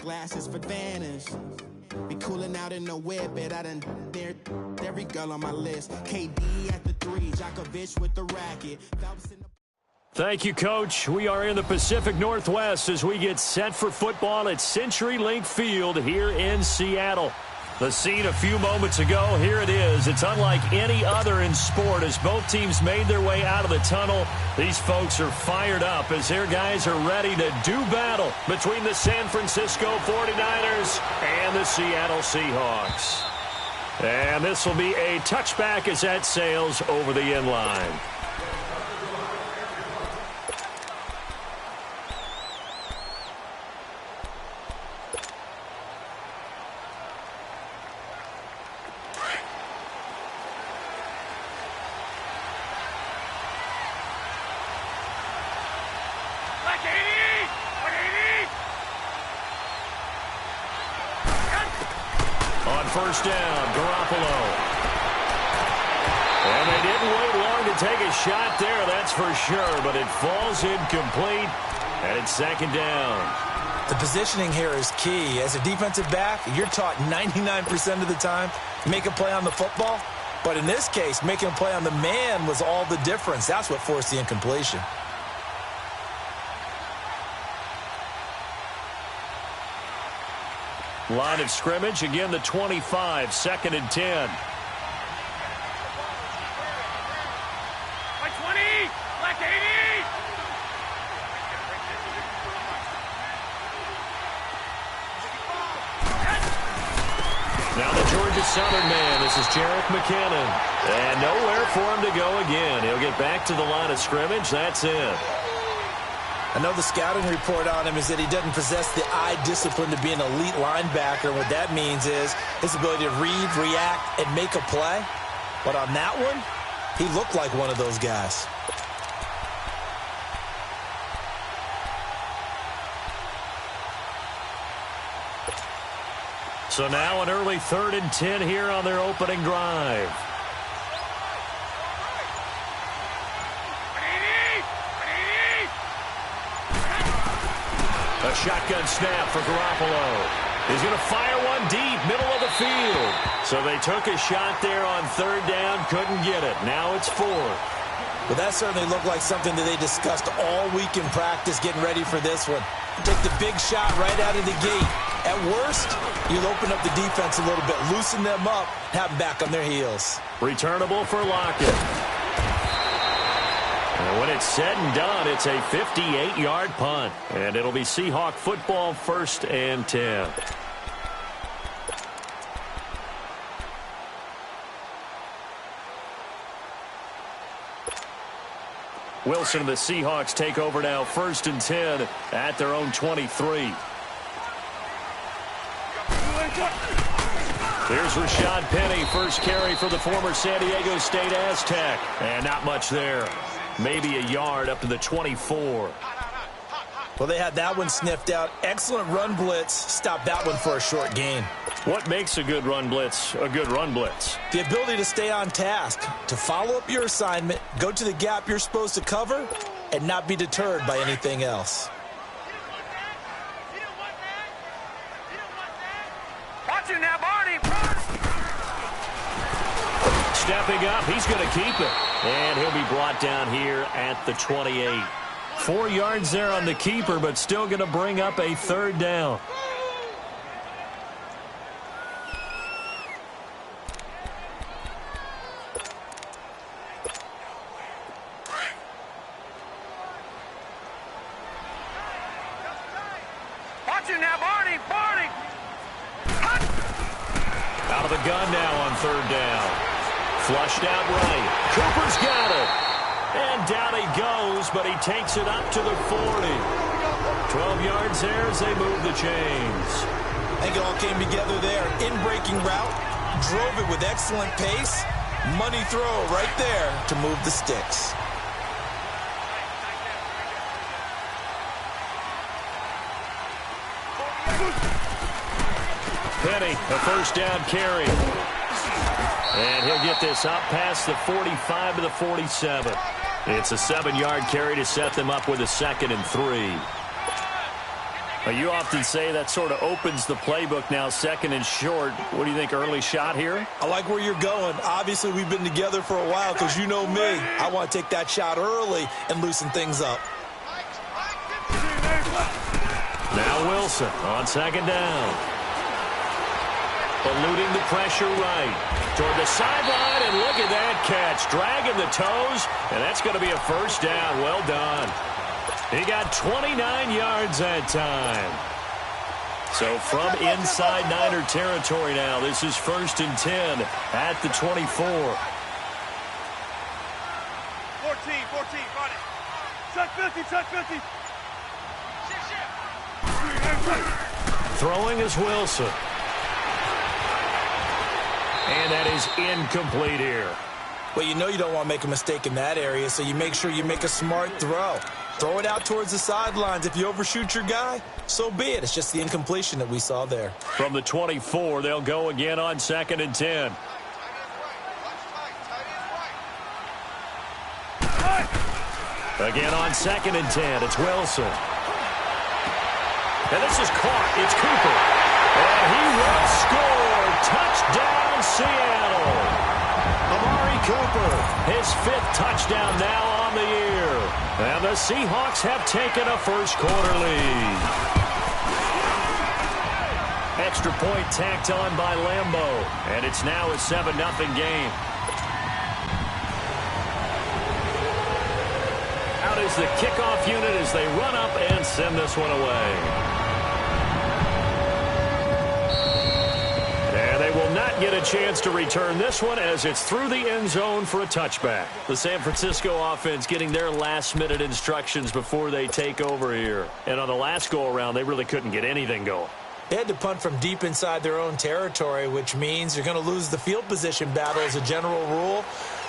glasses for Vanish. Be cooling out in the web, bet I done dared every girl on my list. KD at the 3, Djokovic with the racket. Thank you, Coach. We are in the Pacific Northwest as we get set for football at CenturyLink Field here in Seattle. The scene a few moments ago, here it is. It's unlike any other in sport as both teams made their way out of the tunnel. These folks are fired up as their guys are ready to do battle between the San Francisco 49ers and the Seattle Seahawks. And this will be a touchback as that sails over the end line. First down, Garoppolo. And they didn't wait long to take a shot there, that's for sure, but it falls incomplete, and it's second down. The positioning here is key. As a defensive back, you're taught 99% of the time, make a play on the football. But in this case, making a play on the man was all the difference. That's what forced the incompletion. Line of scrimmage, again the 25, second and 10. By 20, black 80. Now the Georgia Southern man, this is Jerick McKinnon. And nowhere for him to go again. He'll get back to the line of scrimmage, that's it. I know the scouting report on him is that he doesn't possess the eye discipline to be an elite linebacker. What that means is his ability to read, react, and make a play. But on that one, he looked like one of those guys. So now an early 3rd and 10 here on their opening drive. A shotgun snap for Garoppolo. He's going to fire one deep, middle of the field. So they took a shot there on 3rd down, couldn't get it. Now it's 4th. But that certainly looked like something that they discussed all week in practice, getting ready for this one. Take the big shot right out of the gate. At worst, you'll open up the defense a little bit, loosen them up, have them back on their heels. Returnable for Lockett. And when it's said and done, it's a 58-yard punt. And it'll be Seahawk football, 1st and 10. Wilson and the Seahawks take over now, 1st and 10 at their own 23. Here's Rashad Penny, first carry for the former San Diego State Aztec. And not much there. Maybe a yard up to the 24. Well, they had that one sniffed out. Excellent run blitz. Stopped that one for a short gain. What makes a good run blitz a good run blitz? The ability to stay on task, to follow up your assignment, go to the gap you're supposed to cover, and not be deterred by anything else. Watch it now, Barney. Stepping up, he's going to keep it. And he'll be brought down here at the 28. 4 yards there on the keeper, but still going to bring up a 3rd down. Watch it now, Barney. Barney. Out of the gun now on 3rd down. Flushed out right. Cooper's got it. And down he goes, but he takes it up to the 40. 12 yards there as they move the chains. I think it all came together there. In-breaking route, drove it with excellent pace. Money throw right there to move the sticks. Penny, a 1st down carry. And he'll get this up past the 45 to the 47. It's a 7-yard carry to set them up with a 2nd and 3. Well, you often say that sort of opens the playbook now, second and short. What do you think, early shot here? I like where you're going. Obviously, we've been together for a while because you know me. I want to take that shot early and loosen things up. Now Wilson on second down. Eluding the pressure right. Toward the sideline, and look at that catch. Dragging the toes, and that's going to be a first down. Well done. He got 29 yards that time. So from inside Niner territory now, this is 1st and 10 at the 24. 14, run it. Check 50, check 50. Throwing is Wilson. And that is incomplete here. Well, you know you don't want to make a mistake in that area, so you make sure you make a smart throw. Throw it out towards the sidelines. If you overshoot your guy, so be it. It's just the incompletion that we saw there. From the 24, they'll go again on 2nd and 10. Again on 2nd and 10, it's Wilson. And this is caught. It's Cooper. And he will score. Touchdown, Seattle. Amari Cooper, his 5th touchdown now on the year. And the Seahawks have taken a first-quarter lead. Extra point tacked on by Lambeau. And it's now a 7-0 game. Out is the kickoff unit as they run up and send this one away. And they will not get a chance to return this one as it's through the end zone for a touchback. The San Francisco offense getting their last-minute instructions before they take over here. And on the last go-around, they really couldn't get anything going. They had to punt from deep inside their own territory, which means you're going to lose the field position battle as a general rule.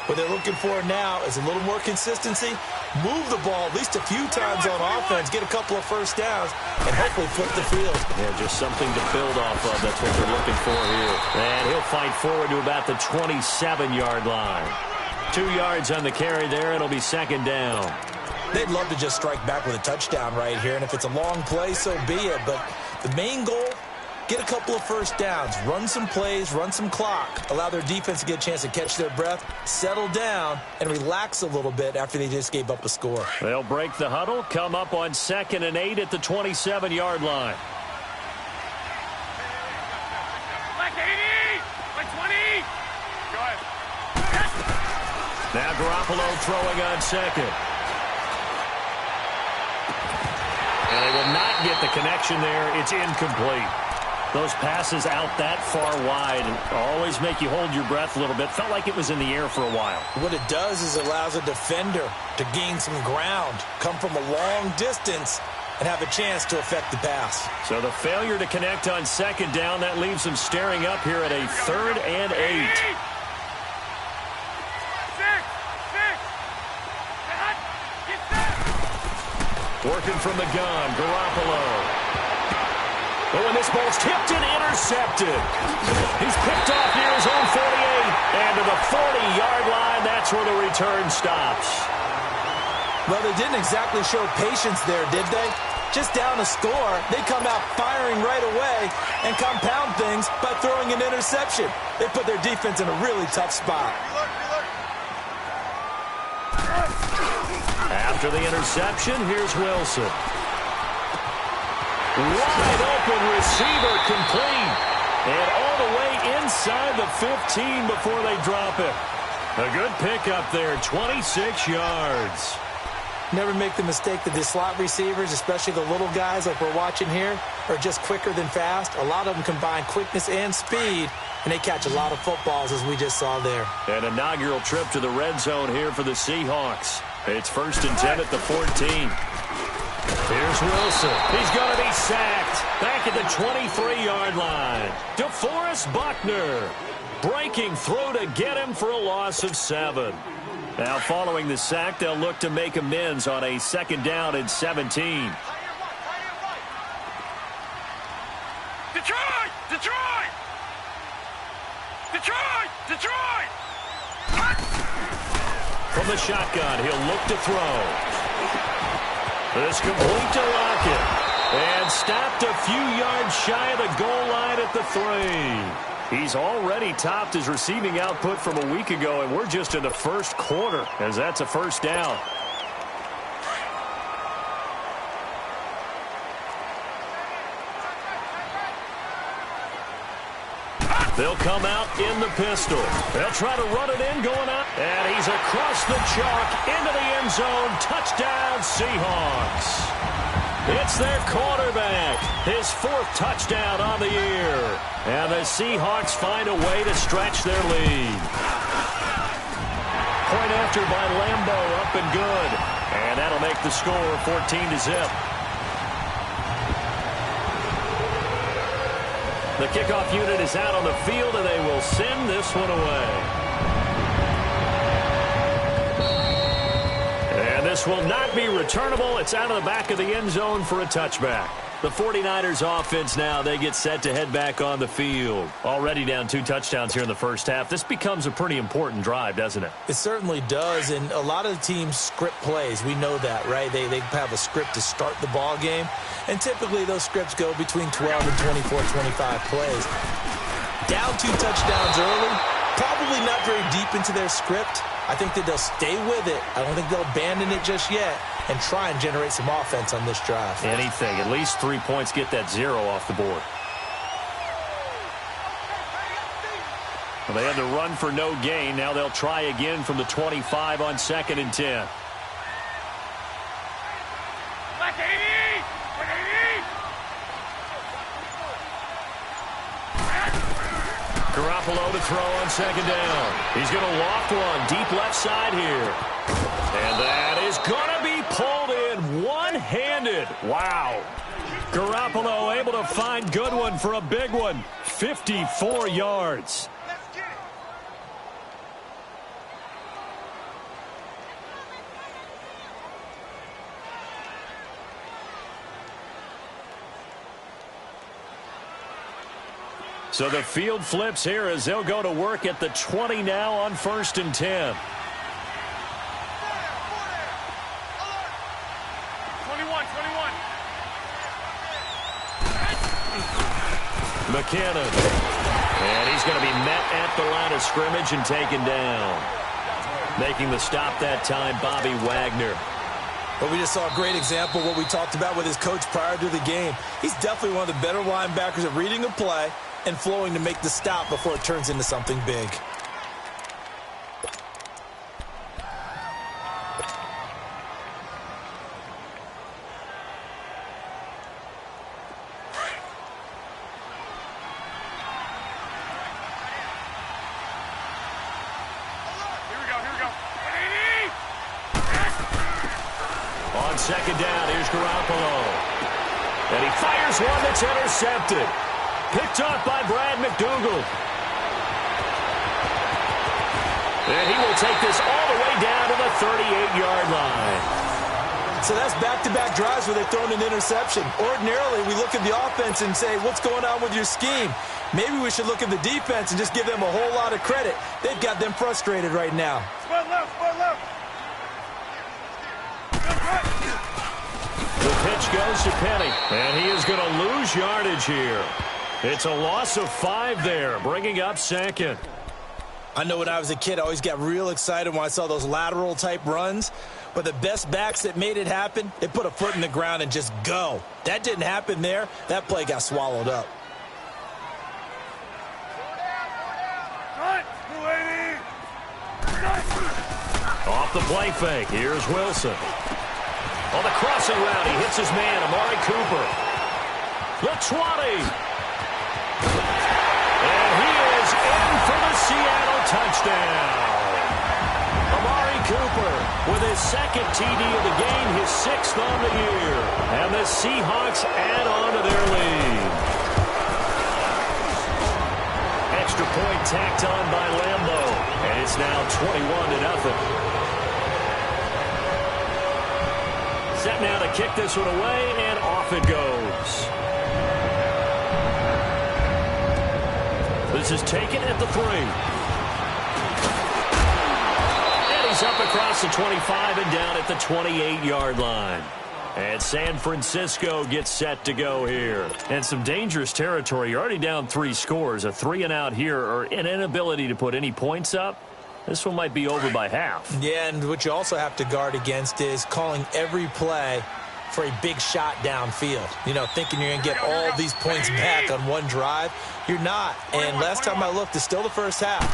What they're looking for now is a little more consistency, move the ball at least a few times on offense, get a couple of first downs, and hopefully flip the field. Yeah, just something to build off of. That's what they're looking for here. And he'll fight forward to about the 27-yard line. 2 yards on the carry there. It'll be 2nd down. They'd love to just strike back with a touchdown right here, and if it's a long play, so be it. But the main goal, get a couple of first downs, run some plays, run some clock, allow their defense to get a chance to catch their breath, settle down, and relax a little bit after they just gave up a score. They'll break the huddle, come up on 2nd and 8 at the 27-yard line. Like 80, like 20. Go ahead. Now Garoppolo throwing on 2nd. And they will not get the connection there. It's incomplete. Those passes out that far wide always make you hold your breath a little bit. Felt like it was in the air for a while. What it does is it allows a defender to gain some ground, come from a long distance, and have a chance to affect the pass. So the failure to connect on 2nd down, that leaves them staring up here at a 3rd and 8. Working from the gun, Garoppolo. Oh, and this ball's tipped and intercepted. He's picked off near his own 48. And to the 40-yard line, that's where the return stops. Well, they didn't exactly show patience there, did they? Just down a score, they come out firing right away and compound things by throwing an interception. They put their defense in a really tough spot. After the interception, here's Wilson. Wide open receiver complete. And all the way inside the 15 before they drop it. A good pickup there, 26 yards. Never make the mistake that the slot receivers, especially the little guys like we're watching here, are just quicker than fast. A lot of them combine quickness and speed, and they catch a lot of footballs, as we just saw there. An inaugural trip to the red zone here for the Seahawks. It's 1st and 10 at the 14. Here's Wilson. He's going to be sacked. Back at the 23-yard line. DeForest Buckner breaking through to get him for a loss of 7. Now following the sack, they'll look to make amends on a 2nd down and 17. Detroit! Detroit! Detroit! Detroit! From the shotgun, he'll look to throw. This complete to Lockett. And stopped a few yards shy of the goal line at the 3. He's already topped his receiving output from a week ago, and we're just in the first quarter, as that's a first down. They'll come out in the pistol. They'll try to run it in, going out. And he's across the chalk into the end zone. Touchdown, Seahawks. It's their quarterback. His 4th touchdown on the year. And the Seahawks find a way to stretch their lead. Point after by Lambeau, up and good. And that'll make the score 14-0. The kickoff unit is out on the field, and they will send this one away. And this will not be returnable. It's out of the back of the end zone for a touchback. The 49ers offense now, they get set to head back on the field. Already down 2 touchdowns here in the first half. This becomes a pretty important drive, doesn't it? It certainly does, and a lot of teams script plays. We know that, right? They have a script to start the ball game, and typically those scripts go between 12 and 24, 25 plays. Down 2 touchdowns early, probably not very deep into their script. I think that they'll stay with it. I don't think they'll abandon it just yet and try and generate some offense on this drive. Anything. At least 3 points, get that 0 off the board. Well, they had to run for no gain. Now they'll try again from the 25 on 2nd and 10. Garoppolo to throw on 2nd down. He's going to loft one deep left side here. And that is going to be pulled in one-handed. Wow. Garoppolo able to find Goodwin for a big one. 54 yards. So the field flips here as they'll go to work at the 20 now on 1st and 10. 21. McKinnon. And he's going to be met at the line of scrimmage and taken down. Making the stop that time, Bobby Wagner. But we just saw a great example of what we talked about with his coach prior to the game. He's definitely one of the better linebackers at reading a play and flowing to make the stop before it turns into something big. Here we go. On 2nd down, here's Garoppolo. And he fires one that's intercepted. Picked up by Brad McDougal. And he will take this all the way down to the 38-yard line. So that's back-to-back drives where they've thrown an interception. Ordinarily, we look at the offense and say, what's going on with your scheme? Maybe we should look at the defense and just give them a whole lot of credit. They've got them frustrated right now. Spread left. The pitch goes to Penny. And he is going to lose yardage here. It's a loss of 5 there, bringing up 2nd. I know when I was a kid, I always got real excited when I saw those lateral-type runs. But the best backs that made it happen, they put a foot in the ground and just go. That didn't happen there. That play got swallowed up. Off the play fake, here's Wilson. On the crossing route, he hits his man, Amari Cooper. The 20. And he is in for the Seattle touchdown. Amari Cooper with his 2nd TD of the game, his 6th on the year. And the Seahawks add on to their lead. Extra point tacked on by Lambeau. And it's now 21-0. Set now to kick this one away, and off it goes. This is taken at the 3. And he's up across the 25 and down at the 28-yard line. And San Francisco gets set to go here. And some dangerous territory. You're already down 3 scores. A 3-and-out here or an inability to put any points up. This one might be over by half. Yeah, and what you also have to guard against is calling every play for a big shot downfield. You know, thinking you're going to get all these points back on one drive. You're not. And last time I looked, it's still the first half.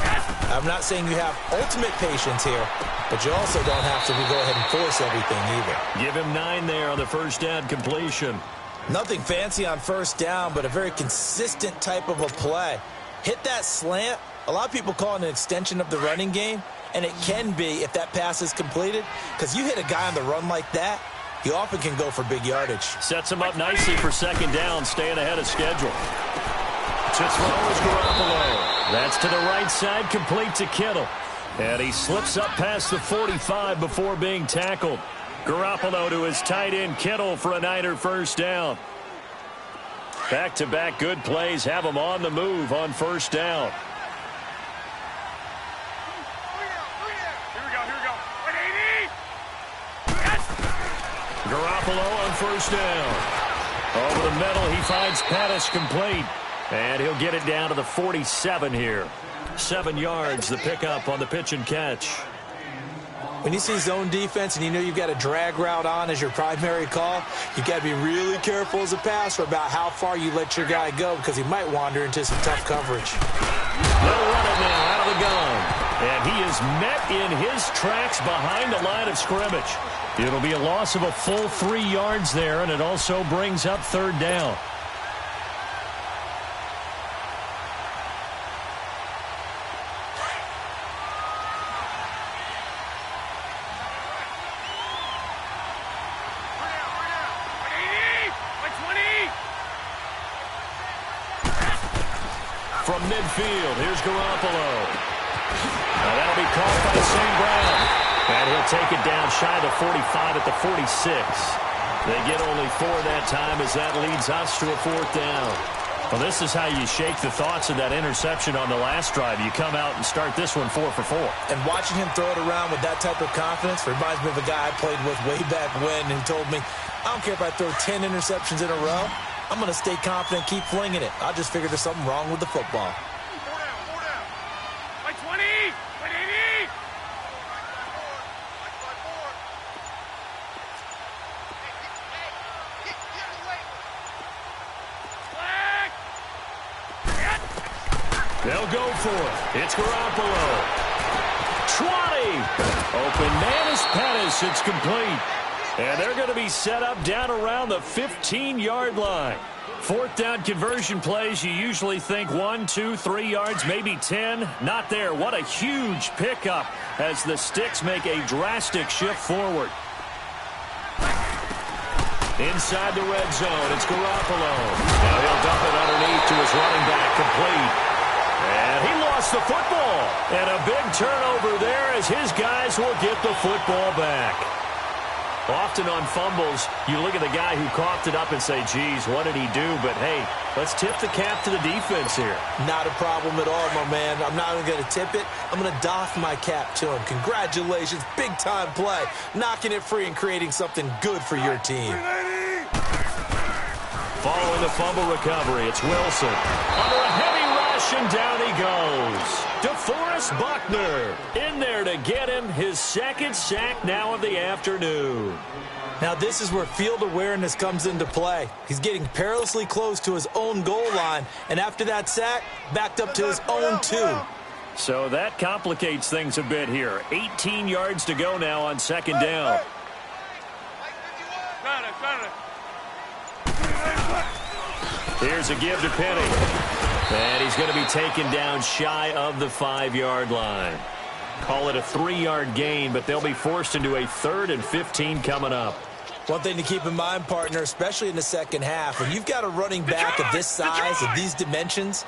I'm not saying you have ultimate patience here, but you also don't have to go ahead and force everything either. Give him 9 there on the first down completion. Nothing fancy on first down, but a very consistent type of a play. Hit that slant. A lot of people call it an extension of the running game, and it can be if that pass is completed, because you hit a guy on the run like that, you often can go for big yardage. Sets him up nicely for second down, staying ahead of schedule. To throw is Garoppolo. That's to the right side, complete to Kittle. And he slips up past the 45 before being tackled. Garoppolo to his tight end, Kittle, for a Niner first down. Back-to-back good plays have him on the move on first down. Garoppolo on first down. Over the middle, he finds Pettis complete. And he'll get it down to the 47 here. 7 yards, the pickup on the pitch and catch. When you see zone defense and you know you've got a drag route on as your primary call, you've got to be really careful as a passer about how far you let your guy go because he might wander into some tough coverage. They'll run it now out of the gun. And he is met in his tracks behind the line of scrimmage. It'll be a loss of a full 3 yards there, and it also brings up third down. From midfield, here's Garoppolo. Now that'll be caught by St. Brown. And he'll take it down shy of the 45 at the 46. They get only 4 that time as that leads us to a fourth down. Well, this is how you shake the thoughts of that interception on the last drive. You come out and start this one 4 for 4. And watching him throw it around with that type of confidence reminds me of a guy I played with way back when who told me, I don't care if I throw 10 interceptions in a row. I'm going to stay confident, keep flinging it. I just figured there's something wrong with the football. 4 down. Like 20, 80. They'll go for it. It's Garoppolo. 20. Open man is Pettis. It's complete. And they're going to be set up down around the 15-yard line. Fourth down conversion plays, you usually think 1, 2, 3 yards, maybe 10. Not there. What a huge pickup as the Sticks make a drastic shift forward. Inside the red zone, it's Garoppolo. Now he'll dump it underneath to his running back, complete. And he lost the football. And a big turnover there as his guys will get the football back. Often on fumbles, you look at the guy who coughed it up and say, geez, what did he do? But, hey, let's tip the cap to the defense here. Not a problem at all, my man. I'm not even going to tip it. I'm going to doff my cap to him. Congratulations. Big-time play. Knocking it free and creating something good for your team. Following the fumble recovery, it's Wilson. Under a heavy rush, and down he goes. DeForest Buckner in there to get him his second sack now of the afternoon. Now this is where field awareness comes into play. He's getting perilously close to his own goal line, and after that sack, backed up to his own 2. So that complicates things a bit here. 18 yards to go now on second down. Here's a give to Penny. And he's going to be taken down shy of the 5-yard line. Call it a 3-yard gain, but they'll be forced into a 3rd and 15 coming up. One thing to keep in mind, partner, especially in the second half, when you've got a running back of this size, of these dimensions,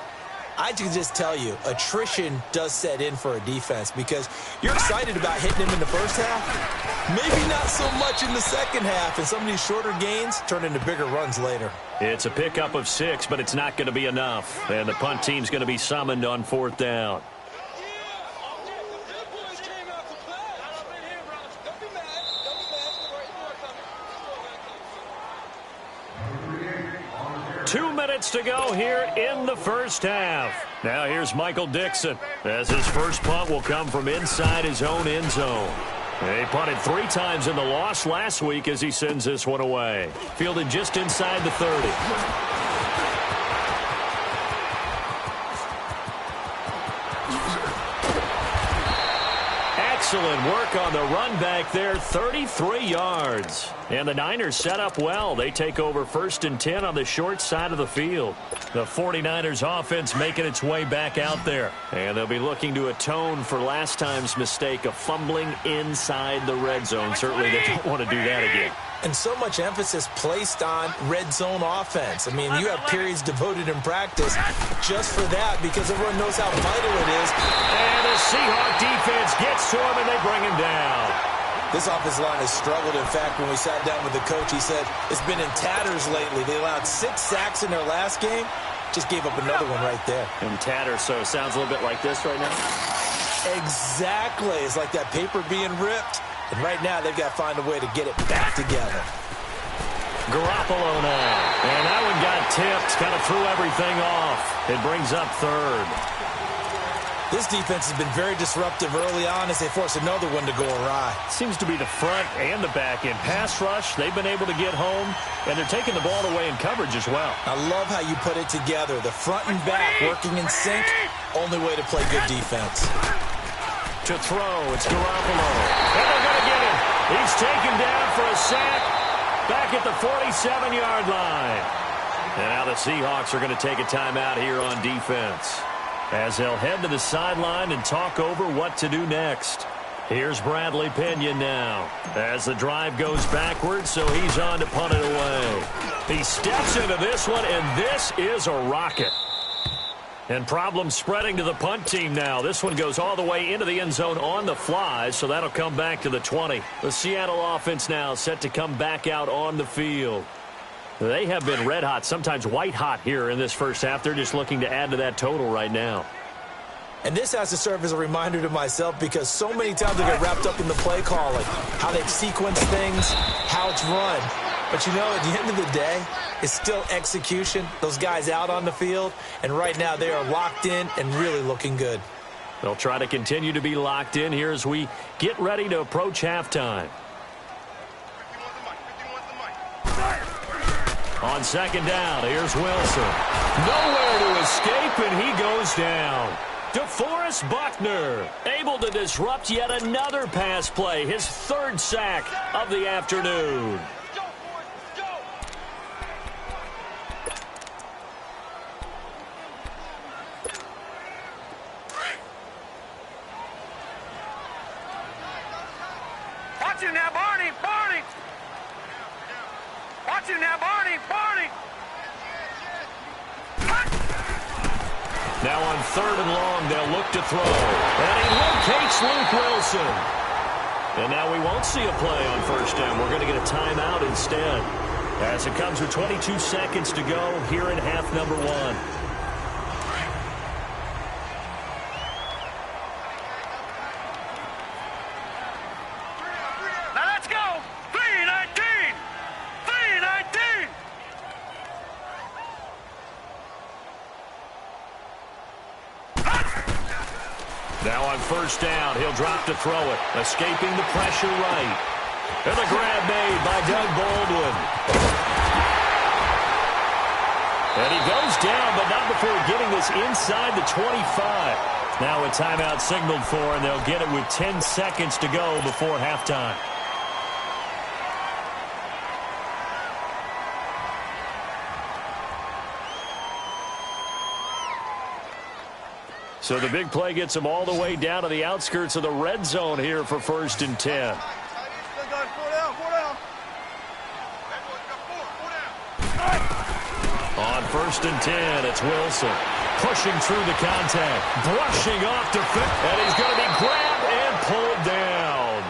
I can just tell you, attrition does set in for a defense because you're excited about hitting him in the first half. Maybe not so much in the second half, and some of these shorter gains turn into bigger runs later. It's a pickup of 6, but it's not going to be enough. And the punt team's going to be summoned on 4th down. to go here in the first half. Now here's Michael Dixon, as his first punt will come from inside his own end zone. He punted 3 times in the loss last week as he sends this one away. Fielded just inside the 30. Excellent work on the run back there, 33 yards. And the Niners set up well. They take over 1st and 10 on the short side of the field. The 49ers offense making its way back out there. And they'll be looking to atone for last time's mistake of fumbling inside the red zone. Certainly they don't want to do that again. And so much emphasis placed on red zone offense. I mean, you have periods devoted in practice just for that because everyone knows how vital it is. And the Seahawks defense gets to him and they bring him down. This offensive line has struggled. In fact, when we sat down with the coach, he said it's been in tatters lately. They allowed 6 sacks in their last game. Just gave up another one right there. In tatters, so it sounds a little bit like this right now? Exactly. It's like that paper being ripped. And right now, they've got to find a way to get it back together. Garoppolo now. And that one got tipped. Kind of threw everything off. It brings up 3rd. This defense has been very disruptive early on as they force another one to go awry. Seems to be the front and the back end. Pass rush, they've been able to get home, and they're taking the ball away in coverage as well. I love how you put it together. The front and back working in sync. Only way to play good defense. To throw, it's Garoppolo. And they're going to get him. He's taken down for a sack back at the 47-yard line. And now the Seahawks are going to take a timeout here on defense, as they'll head to the sideline and talk over what to do next. Here's Bradley Pinion now, as the drive goes backwards, so he's on to punt it away. He steps into this one, and this is a rocket. And problems spreading to the punt team now. This one goes all the way into the end zone on the fly, so that'll come back to the 20. The Seattle offense now set to come back out on the field. They have been red hot, sometimes white hot here in this first half. They're just looking to add to that total right now. And this has to serve as a reminder to myself because so many times I get wrapped up in the play calling, how they sequence things, how it's run. But, you know, at the end of the day, it's still execution. Those guys out on the field, and right now they are locked in and really looking good. They'll try to continue to be locked in here as we get ready to approach halftime. On 2nd down, here's Wilson. Nowhere to escape, and he goes down. DeForest Buckner able to disrupt yet another pass play, his 3rd sack of the afternoon. Watch him now, Barney! Barney! Watch him now, Barney! Barney! Now on 3rd and long, they'll look to throw. And he locates Luke Wilson. And now we won't see a play on 1st down. We're going to get a timeout instead, as it comes with 22 seconds to go here in half number 1. Now on 1st down, he'll drop to throw it, escaping the pressure right. And the grab made by Doug Baldwin. And he goes down, but not before getting this inside the 25. Now a timeout signaled for, and they'll get it with 10 seconds to go before halftime. So the big play gets him all the way down to the outskirts of the red zone here for 1st and 10. On 1st and 10, it's Wilson pushing through the contact, brushing off defense, and he's going to be grabbed and pulled down.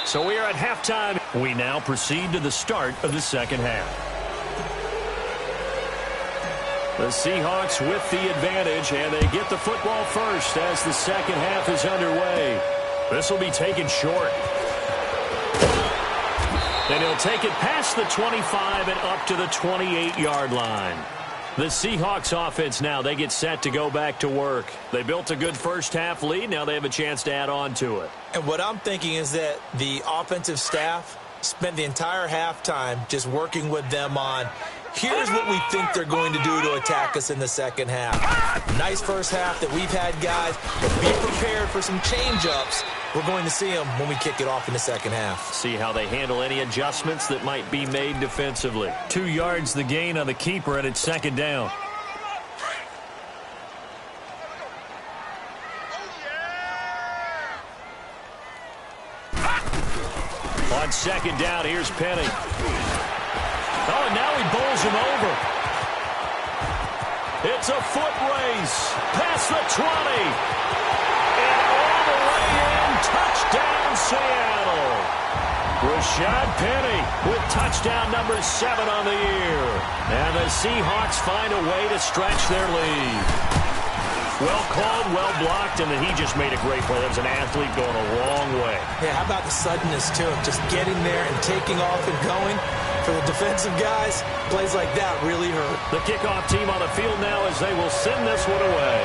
So we are at halftime. We now proceed to the start of the 2nd half. The Seahawks with the advantage, and they get the football first as the 2nd half is underway. This will be taken short. And he'll take it past the 25 and up to the 28-yard line. The Seahawks offense now, they get set to go back to work. They built a good first-half lead. Now they have a chance to add on to it. And what I'm thinking is that the offensive staff spent the entire halftime just working with them on, here's what we think they're going to do to attack us in the second half. Nice first half that we've had, guys, but be prepared for some change-ups. We're going to see them when we kick it off in the second half. See how they handle any adjustments that might be made defensively. 2 yards the gain on the keeper, and it's second down. On second down, here's Penny. Oh, and now he bowls him over. It's a foot race. Past the 20. And all the way in. Touchdown, Seattle. Rashad Penny with touchdown number 7 on the year. And the Seahawks find a way to stretch their lead. Well called, well blocked, and then he just made a great play. That was an athlete going a long way. Yeah, how about the suddenness, too, of just getting there and taking off and going? For the defensive guys, plays like that really hurt. The kickoff team on the field now as they will send this one away.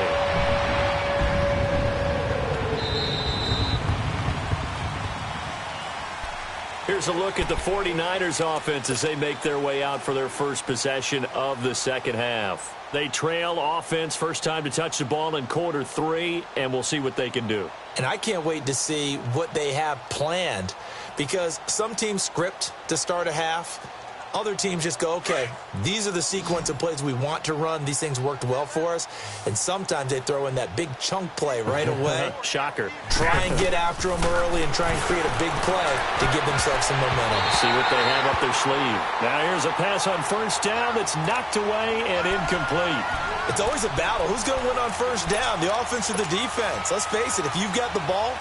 Here's a look at the 49ers offense as they make their way out for their first possession of the second half. They trail offense first time to touch the ball in quarter 3, and we'll see what they can do. And I can't wait to see what they have planned, because some teams script to start a half. Other teams just go, okay, these are the sequence of plays we want to run. These things worked well for us. And sometimes they throw in that big chunk play right away. Shocker. Try and get after them early and try and create a big play to give themselves some momentum. See what they have up their sleeve. Now here's a pass on first down that's knocked away and incomplete. It's always a battle. Who's going to win on first down, the offense or the defense? Let's face it, if you've got the ball,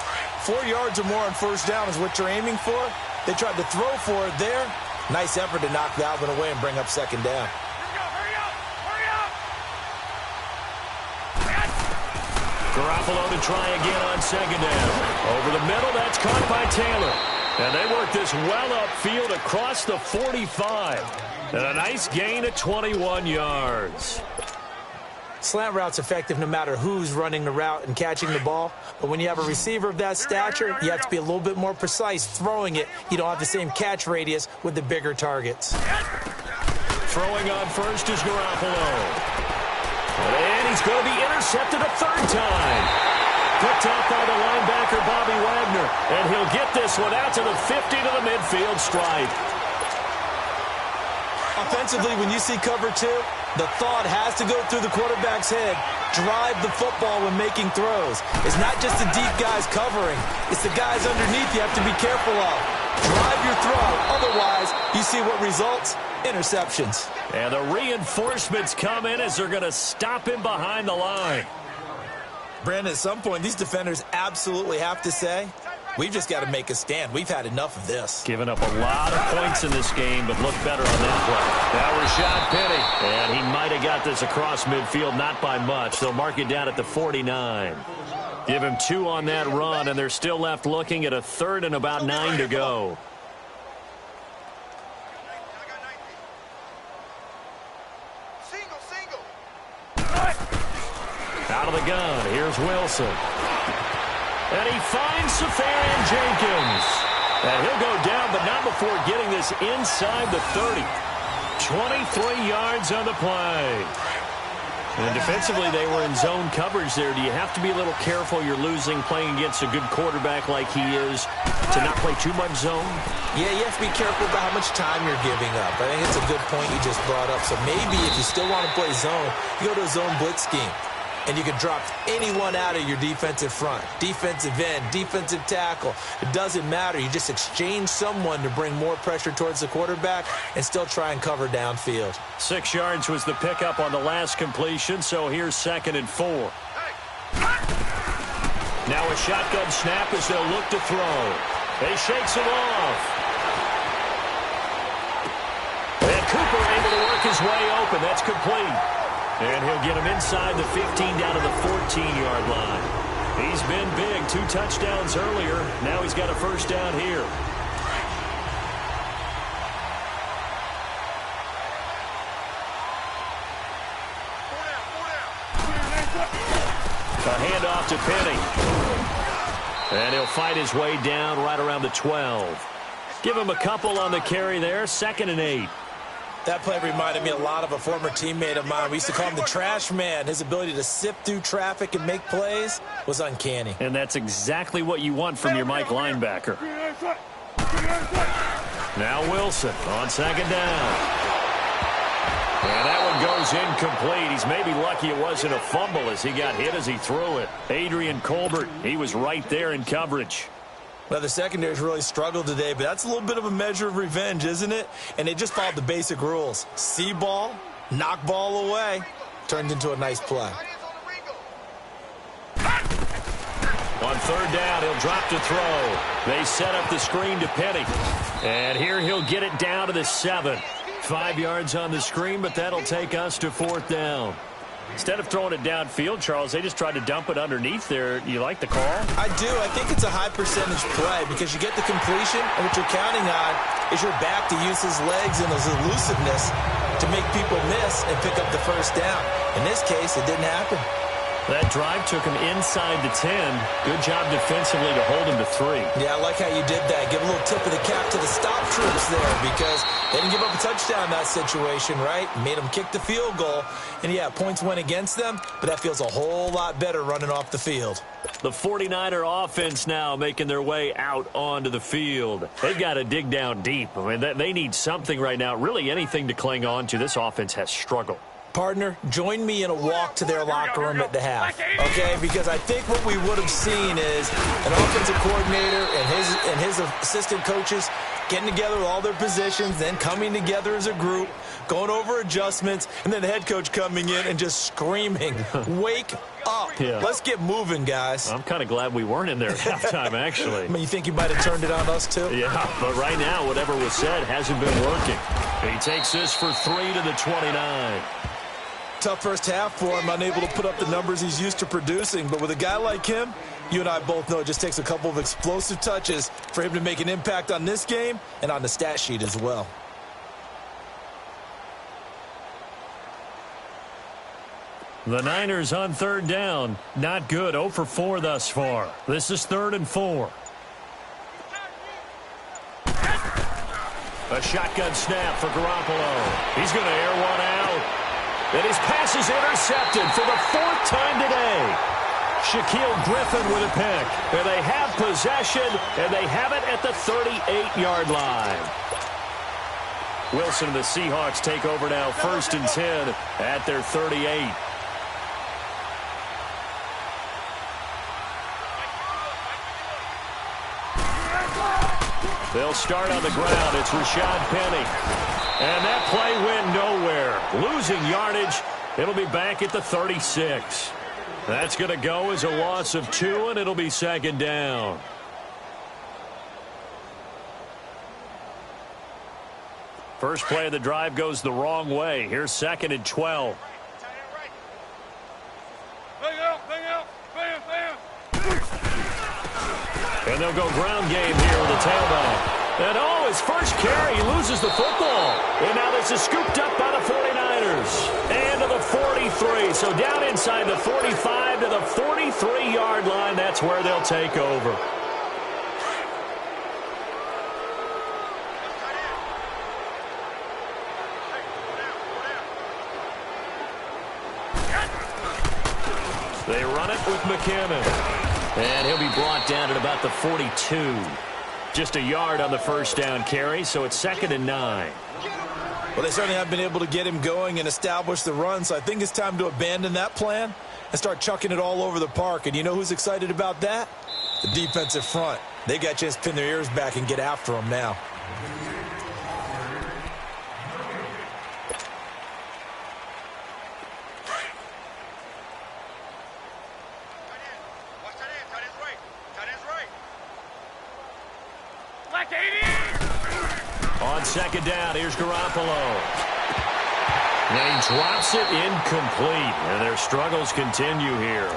4 yards or more on first down is what you're aiming for. They tried to throw for it there. Nice effort to knock that one away and bring up second down. Garoppolo to try again on second down. Over the middle, that's caught by Taylor. And they work this well upfield across the 45. And a nice gain of 21 yards. Slant route's effective no matter who's running the route and catching the ball. But when you have a receiver of that stature, you have to be a little bit more precise throwing it. You don't have the same catch radius with the bigger targets. Throwing on first is Garoppolo. And he's going to be intercepted a third time. Picked up by the linebacker, Bobby Wagner. And he'll get this one out to the 50 to the midfield stripe. Offensively, when you see cover 2, the thought has to go through the quarterback's head. Drive the football when making throws. It's not just the deep guys covering. It's the guys underneath you have to be careful of. Drive your throw. Otherwise, you see what results? Interceptions. And the reinforcements come in as they're going to stop him behind the line. Brandon, at some point, these defenders absolutely have to say, we've just got to make a stand. We've had enough of this. Giving up a lot of points in this game, but look better on that play. Now Rashad Penny. And he might have got this across midfield, not by much. They'll mark it down at the 49. Give him 2 on that run, and they're still left looking at a third and about 9 to go. Out of the gun, here's Wilson. And he finds Safarian Jenkins. And he'll go down, but not before getting this inside the 30. 23 yards on the play. And defensively, they were in zone coverage there. Do you have to be a little careful? You're losing playing against a good quarterback like he is to not play too much zone? Yeah, you have to be careful about how much time you're giving up. I think it's a good point you just brought up. So maybe if you still want to play zone, you go to a zone blitz scheme. And you can drop anyone out of your defensive front. Defensive end, defensive tackle. It doesn't matter. You just exchange someone to bring more pressure towards the quarterback and still try and cover downfield. 6 yards was the pickup on the last completion, so here's 2nd and 4. Now a shotgun snap as they'll look to throw. He shakes it off. And Cooper able to work his way open. That's complete. And he'll get him inside the 15 down to the 14-yard line. He's been big. 2 touchdowns earlier. Now he's got a first down here. A handoff to Penny. And he'll fight his way down right around the 12. Give him a couple on the carry there. 2nd and 8. That play reminded me a lot of a former teammate of mine. We used to call him the trash man. His ability to sift through traffic and make plays was uncanny. And that's exactly what you want from your Mike linebacker. Now Wilson on 2nd down. And that one goes incomplete. He's maybe lucky it wasn't a fumble as he got hit as he threw it. Adrian Colbert, he was right there in coverage. Well, the secondary's really struggled today, but that's a little bit of a measure of revenge, isn't it? And they just followed the basic rules. See ball, knock ball away. Turned into a nice play. On 3rd down, he'll drop to throw. They set up the screen to Penny. And here he'll get it down to the 7. 5 yards on the screen, but that'll take us to 4th down. Instead of throwing it downfield, Charles, they just tried to dump it underneath there. You like the call? I do. I think it's a high percentage play because you get the completion, and what you're counting on is your back to use his legs and his elusiveness to make people miss and pick up the 1st down. In this case, it didn't happen. That drive took him inside the 10. Good job defensively to hold him to 3. Yeah, I like how you did that. Give a little tip of the cap to the stop troops there because they didn't give up a touchdown in that situation, right? Made them kick the field goal. And, yeah, points went against them, but that feels a whole lot better running off the field. The 49er offense now making their way out onto the field. They've got to dig down deep. I mean, they need something right now, really anything to cling on to. This offense has struggled. Partner, join me in a walk to their locker room at the half, okay? Because I think what we would have seen is an offensive coordinator and his assistant coaches getting together with all their positions, then coming together as a group, going over adjustments, and then the head coach coming in and just screaming, wake up. Yeah. Let's get moving, guys. I'm kind of glad we weren't in there at halftime, actually. I mean, you think you might have turned it on us, too? Yeah, but right now, whatever was said hasn't been working. He takes this for 3 to the 29. Tough first half for him, unable to put up the numbers he's used to producing. But with a guy like him, you and I both know it just takes a couple of explosive touches for him to make an impact on this game and on the stat sheet as well. The Niners on 3rd down. Not good. 0 for 4 thus far. This is 3rd and 4. A shotgun snap for Garoppolo. He's going to air one out. And his pass is intercepted for the 4th time today. Shaquille Griffin with a pick. And they have possession, and they have it at the 38-yard line. Wilson and the Seahawks take over now, 1st and 10 at their 38. They'll start on the ground. It's Rashad Penny. And that play went nowhere. Losing yardage. It'll be back at the 36. That's going to go as a loss of 2, and it'll be 2nd down. First play of the drive goes the wrong way. Here's 2nd and 12. And they'll go ground game here with the tailback. And his first carry, he loses the football. And now this is scooped up by the 49ers. And to the 43. So down inside the 45 to the 43-yard line. That's where they'll take over. They run it with McKinnon. And he'll be brought down at about the 42. Just a yard on the first down carry, so it's 2nd and 9. Well, they certainly have been able to get him going and establish the run, so I think it's time to abandon that plan and start chucking it all over the park. And you know who's excited about that? The defensive front. They got a chance to pin their ears back and get after him now. On 2nd down, here's Garoppolo. And he drops it incomplete. And their struggles continue here.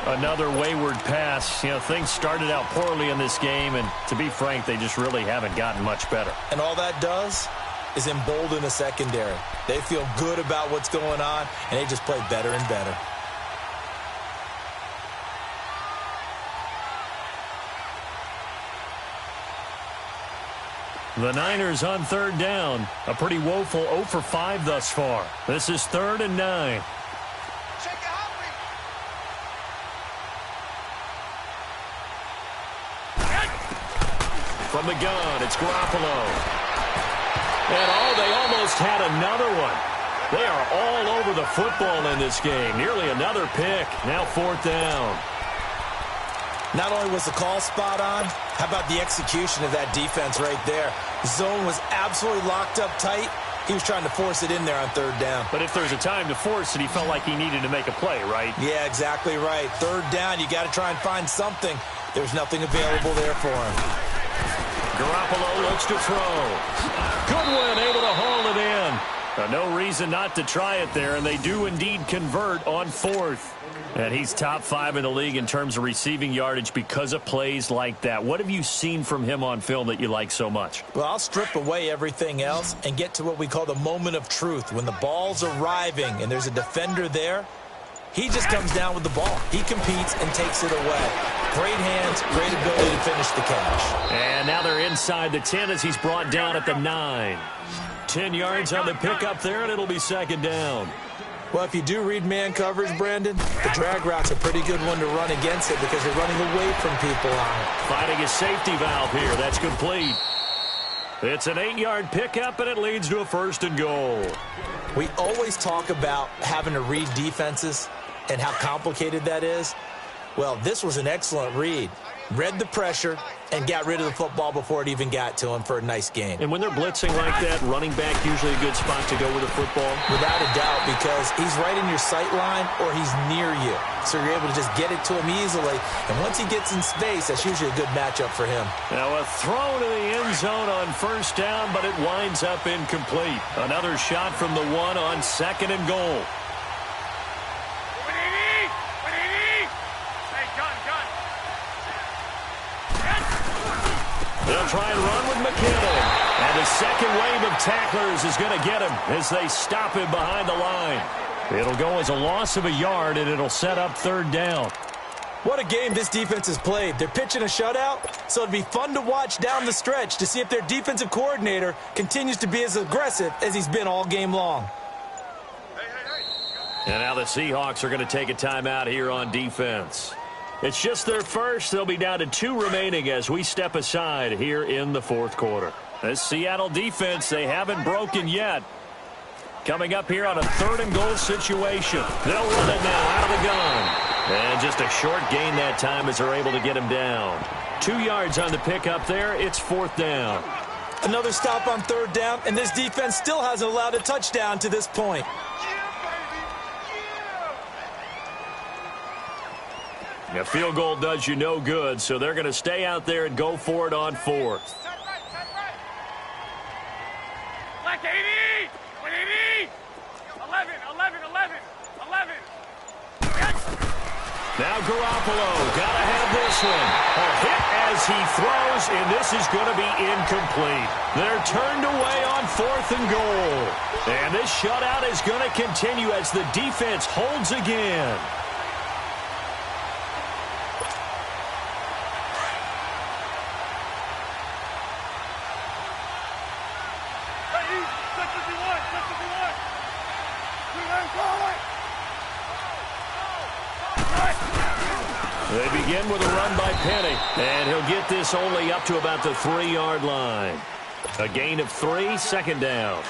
Another wayward pass. You know, things started out poorly in this game, and to be frank, they just really haven't gotten much better. And all that does is embolden the secondary. They feel good about what's going on, and they just play better and better. The Niners on third down. A pretty woeful 0 for 5 thus far. This is 3rd and 9. From the gun, it's Garoppolo. And they almost had another one. They are all over the football in this game. Nearly another pick. Now 4th down. Not only was the call spot on, how about the execution of that defense right there? The zone was absolutely locked up tight. He was trying to force it in there on 3rd down. But if there's a time to force it, he felt like he needed to make a play, right? Yeah, exactly right. 3rd down, you got to try and find something. There's nothing available there for him. Garoppolo looks to throw. Goodwin able to haul it in. No reason not to try it there, and they do indeed convert on 4th. And he's top 5 in the league in terms of receiving yardage because of plays like that. What have you seen from him on film that you like so much? Well, I'll strip away everything else and get to what we call the moment of truth. When the ball's arriving and there's a defender there, he just comes down with the ball. He competes and takes it away. Great hands, great ability to finish the catch. And now they're inside the 10 as he's brought down at the 9. 10 yards on the pickup there, and it'll be 2nd down. Well, if you do read man coverage, Brandon, the drag route's a pretty good one to run against it because you're running away from people on it. Finding a safety valve here. That's complete. It's an 8-yard pickup, and it leads to a 1st and goal. We always talk about having to read defenses and how complicated that is. Well, this was an excellent read. Read the pressure and got rid of the football before it even got to him for a nice gain. And when they're blitzing like that, running back usually a good spot to go with the football? Without a doubt, because he's right in your sight line or he's near you. So you're able to just get it to him easily. And once he gets in space, that's usually a good matchup for him. Now a throw to the end zone on 1st down, but it winds up incomplete. Another shot from the 1 on 2nd and goal. They'll try and run with McKinnon. And the second wave of tacklers is going to get him as they stop him behind the line. It'll go as a loss of a yard, and it'll set up 3rd down. What a game this defense has played. They're pitching a shutout, so it'd be fun to watch down the stretch to see if their defensive coordinator continues to be as aggressive as he's been all game long. And now the Seahawks are going to take a timeout here on defense. It's just their first. They'll be down to 2 remaining as we step aside here in the 4th quarter. This Seattle defense, they haven't broken yet. Coming up here on a 3rd and goal situation. They'll run it now out of the gun. And just a short gain that time as they're able to get him down. 2 yards on the pickup there. It's 4th down. Another stop on 3rd down, and this defense still hasn't allowed a touchdown to this point. A field goal does you no good, so they're going to stay out there and go for it on 4th. Black 80! 180! 11, 11, 11, 11. Now Garoppolo, got to have this one. A hit as he throws, and this is going to be incomplete. They're turned away on 4th and goal. And this shutout is going to continue as the defense holds again. They begin with a run by Penny, and he'll get this only up to about the 3-yard line. A gain of 3, 2nd down.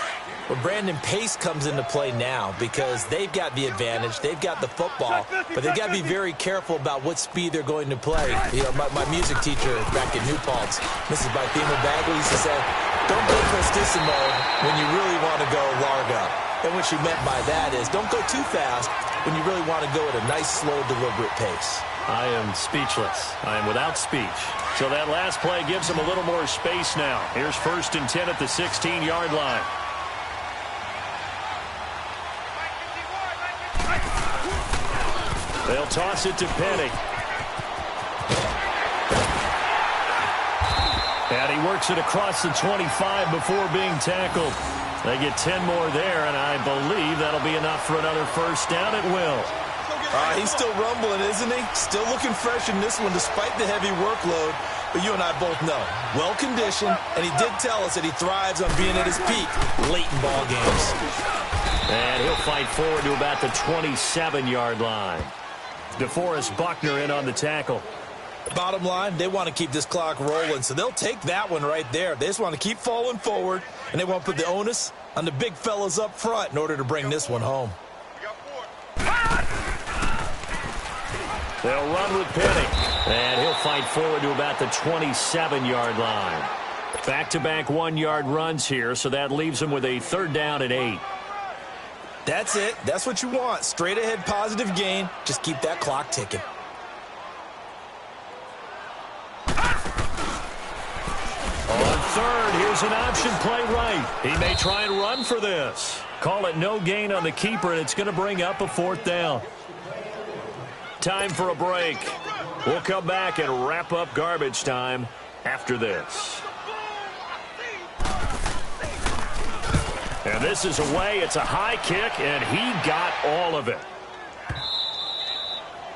Well, Brandon, pace comes into play now because they've got the advantage. They've got the football, but they've got to be very careful about what speed they're going to play. You know, my music teacher back at New Paltz, Mrs. Bythema Bagley, used to say, don't go prestissimo when you really want to go largo. And what she meant by that is don't go too fast when you really want to go at a nice, slow, deliberate pace. I am speechless. I am without speech. So that last play gives them a little more space now. Here's 1st and 10 at the 16-yard line. They'll toss it to Penny. And he works it across the 25 before being tackled. They get 10 more there, and I believe that'll be enough for another 1st down. It will. He's still rumbling, isn't he? Still looking fresh in this one despite the heavy workload. but you and I both know, well-conditioned, and he did tell us that he thrives on being at his peak late in ball games. And he'll fight forward to about the 27-yard line. DeForest Buckner in on the tackle. Bottom line, they want to keep this clock rolling, so they'll take that one right there. They just want to keep falling forward, and they want to put the onus on the big fellas up front in order to bring this one home. They'll run with Penny, and he'll fight forward to about the 27-yard line. Back-to-back 1-yard runs here, so that leaves him with a 3rd down and 8. That's it. That's what you want. Straight ahead positive gain. Just keep that clock ticking. On 3rd, here's an option play right. He may try and run for this. Call it no gain on the keeper, and it's going to bring up a 4th down. Time for a break. We'll come back and wrap up garbage time after this. And this is away. It's a high kick, and he got all of it.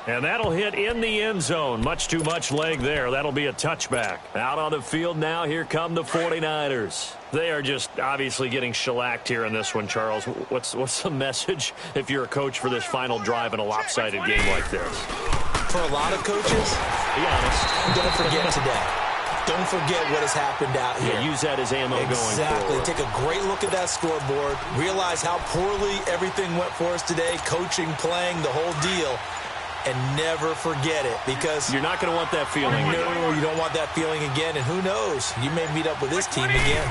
And that'll hit in the end zone. Much too much leg there. That'll be a touchback. Out on the field now, here come the 49ers. They are just obviously getting shellacked here in this one, Charles. What's the message if you're a coach for this final drive in a lopsided game like this? For a lot of coaches, be honest, don't forget today. Don't forget what has happened out here. Yeah, use that as ammo going forward. Exactly. Take a great look at that scoreboard. Realize how poorly everything went for us today. Coaching, playing, the whole deal. And never forget it, because you're not going to want that feeling. No, you don't want that feeling again. And who knows? You may meet up with this team again.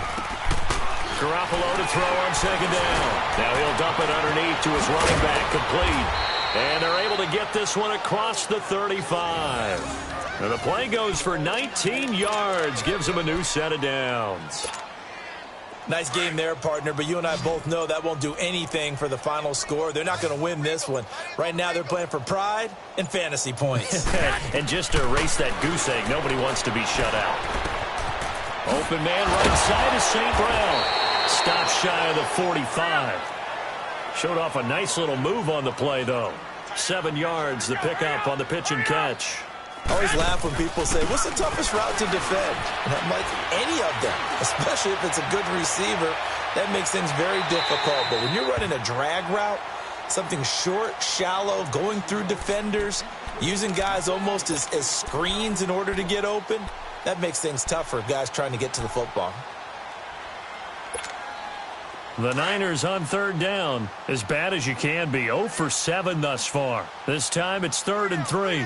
Garoppolo to throw on 2nd down. Now he'll dump it underneath to his running back, complete. And they're able to get this one across the 35. And the play goes for 19 yards, gives him a new set of downs. Nice game there, partner, but you and I both know that won't do anything for the final score. They're not going to win this one. Right now they're playing for pride and fantasy points. And just to erase that goose egg, nobody wants to be shut out. Open man right side is St. Brown. Stop shy of the 45. Showed off a nice little move on the play, though. 7 yards, the pickup on the pitch and catch. I always laugh when people say, what's the toughest route to defend? And I'm like, any of them, especially if it's a good receiver. That makes things very difficult. But when you're running a drag route, something short, shallow, going through defenders, using guys almost as screens in order to get open, that makes things tough for guys trying to get to the football. The Niners on 3rd down, as bad as you can be. 0 for 7 thus far. This time it's 3rd and 3.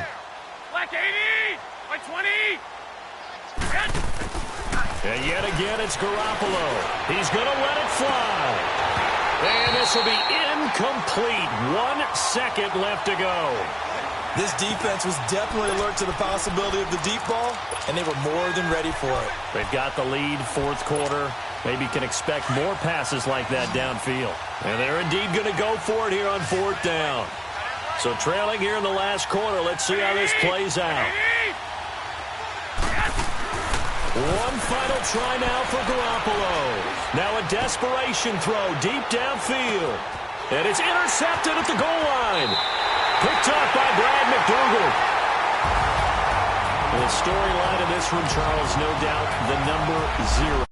Black 80! White 20! And yet again, it's Garoppolo. He's going to let it fly. And this will be incomplete. 1 second left to go. This defense was definitely alert to the possibility of the deep ball, and they were more than ready for it. They've got the lead, 4th quarter. Maybe can expect more passes like that downfield. And they're indeed going to go for it here on 4th down. So trailing here in the last quarter. Let's see how this plays out. One final try now for Garoppolo. Now a desperation throw deep downfield. And it's intercepted at the goal line. Picked up by Brad McDougal. The storyline of this one, Charles, no doubt the number 0.